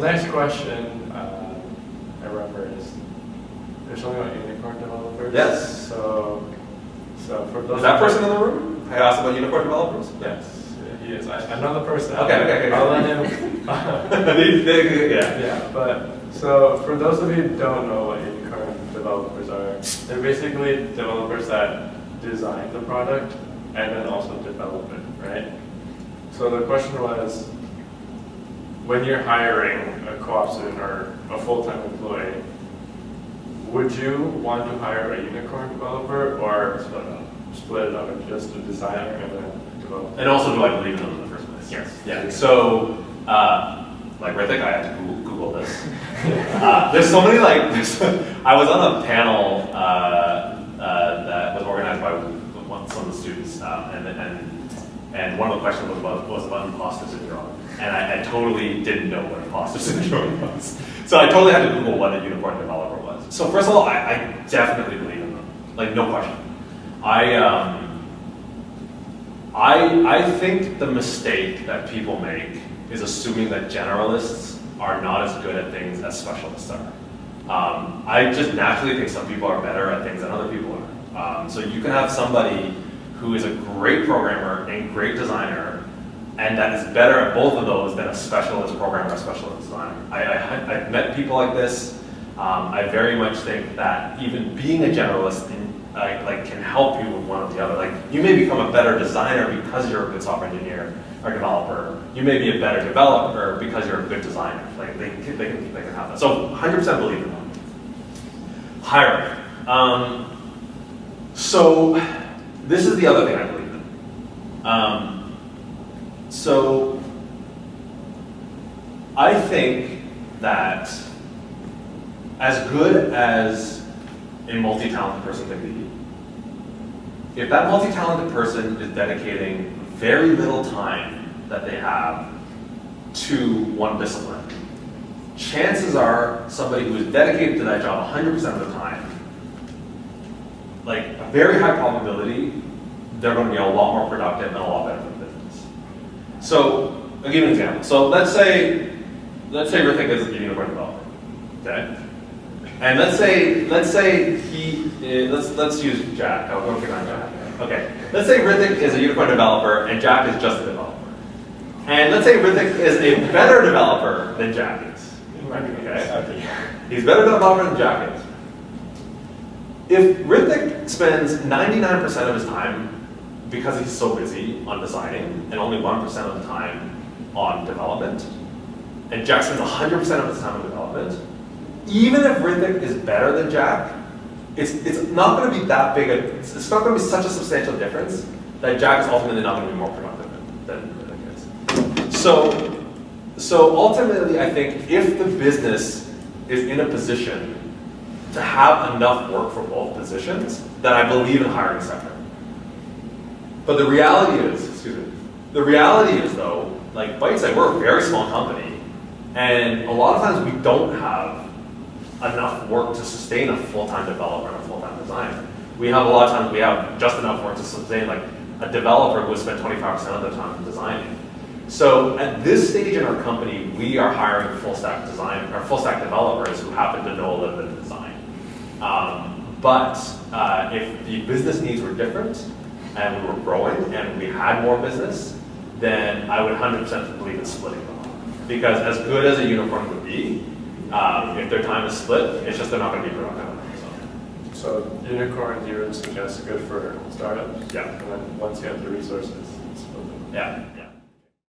next question I remember is, there's something about unicorn developers. Yes. So for those. Is that person in the room? I asked about unicorn developers? Yes, he is. I know the person. Okay. I'll let him. Yeah. But so for those of you who don't know what unicorn developers are, they're basically developers that design the product and then also develop it, right? So the question was, when you're hiring a co-op student or a full-time employee, would you want to hire a unicorn developer or split it up into just a designer and then developer? And also, do I believe in them in the first place? Yes. Yeah. So, like Hrithik, I had to Google this. There's so many I was on a panel that was organized by some of the students, and one of the questions was about imposter syndrome, and I totally didn't know what imposter syndrome was. So I totally had to Google what a unicorn developer was. So first of all, I definitely believe in them, like no question. I think the mistake that people make is assuming that generalists are not as good at things as specialists are. I just naturally think some people are better at things than other people are. So you can have somebody who is a great programmer and great designer, and that is better at both of those than a specialist programmer or specialist designer. I've met people like this. I very much think that even being a generalist can help you with one or the other. Like, you may become a better designer because you're a good software engineer or developer. You may be a better developer because you're a good designer. Like, they can have that. So 100% believe in them. Hiring. So this is the other thing I believe in. So I think that as good as a multi-talented person can be, if that multi-talented person is dedicating very little time that they have to one discipline, chances are somebody who is dedicated to that job 100% of the time, like a very high probability, they're going to be a lot more productive and a lot better for the business. So I'll give you an example. So let's say Hrithik is a unicorn developer, okay? And let's use Jack. I'll go figure out Jack. Okay. Let's say Hrithik is a unicorn developer and Jack is just a developer. And let's say Hrithik is a better developer than Jack is. Okay. He's a better developer than Jack is. If Hrithik spends 99% of his time, because he's so busy, on designing, and only 1% of the time on development, and Jack spends 100% of his time on development, even if Hrithik is better than Jack, it's not going to be that big. It's not going to be such a substantial difference that Jack is ultimately not going to be more productive than Hrithik is. So ultimately, I think if the business is in a position to have enough work for both positions, then I believe in hiring separate. But the reality is though, like BiteSite, we're a very small company, and a lot of times we don't have enough work to sustain a full-time developer and a full-time designer. We have a lot of times we have just enough work to sustain like a developer who spent 25% of their time designing. So at this stage in our company, we are hiring full-stack developers who happen to know a little bit of design. But if the business needs were different and we were growing and we had more business, then I would 100% believe in splitting them up. Because as good as a unicorn would be, if their time is split, it's just they're not going to be productive. So unicorns, you would suggest good for startups? Yeah. And then once you have the resources, split them. Yeah.